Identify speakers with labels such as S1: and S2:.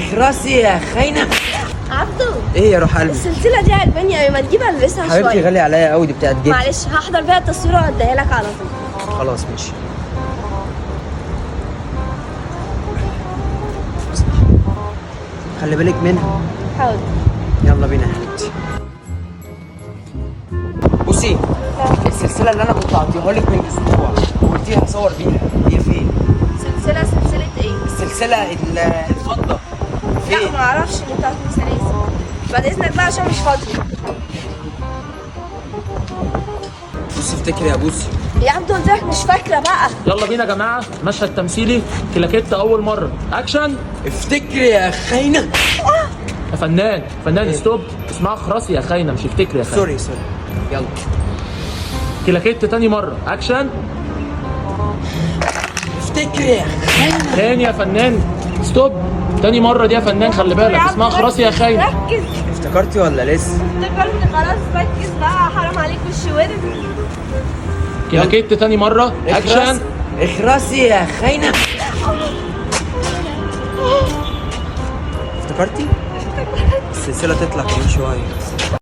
S1: اخرسي يا خاينه.
S2: عبدو،
S1: ايه يا روح قلبي؟
S2: السلسله دي عجباني قوي، ما تجيبها البسها
S1: حبيبتي
S2: شويه.
S1: غالية عليا قوي، دي بتاعت جدي.
S2: معلش هحضر بيها التصوير واديها لك على طول.
S1: خلاص ماشي. خلي بالك منها.
S2: حاضر.
S1: يلا بينا يا حبيبتي. بصي، السلسلة اللي أنا كنت هعطيها لك من أسبوع وقلتي هصور بيها، هي فين؟
S2: سلسله ايه؟
S1: السلسلة الفضة
S2: لا
S1: فين؟
S2: ما اعرفش ان انت هتكون سلاسل. بعد اذنك بقى عشان مش فاضيه.
S1: بصي افتكري يا بوسي.
S2: يا عبدو قلت لك مش فاكره بقى.
S3: يلا بينا يا جماعه، مشهد تمثيلي كلاكيت اول مره اكشن.
S1: افتكري يا خاينة.
S3: يا فنان ستوب، اسمها خراسي يا خاينه مش افتكري يا خاينه.
S1: سوري يلا.
S3: كلاكيت تاني مره اكشن.
S1: افتكري يا خاينة.
S3: تاني يا فنان ستوب، تاني مره دي يا فنان خلي بالك، اسمها خراسي يا خاينه.
S2: ركز.
S1: افتكرتي ولا لسه؟
S2: افتكرت خلاص، ركز بقى، حرام عليك والشوارب.
S3: كلاكيت تاني مره اكشن.
S1: اخرسي يا خاينة. افتكرتي؟ السلسلة تطلع كمان شوية.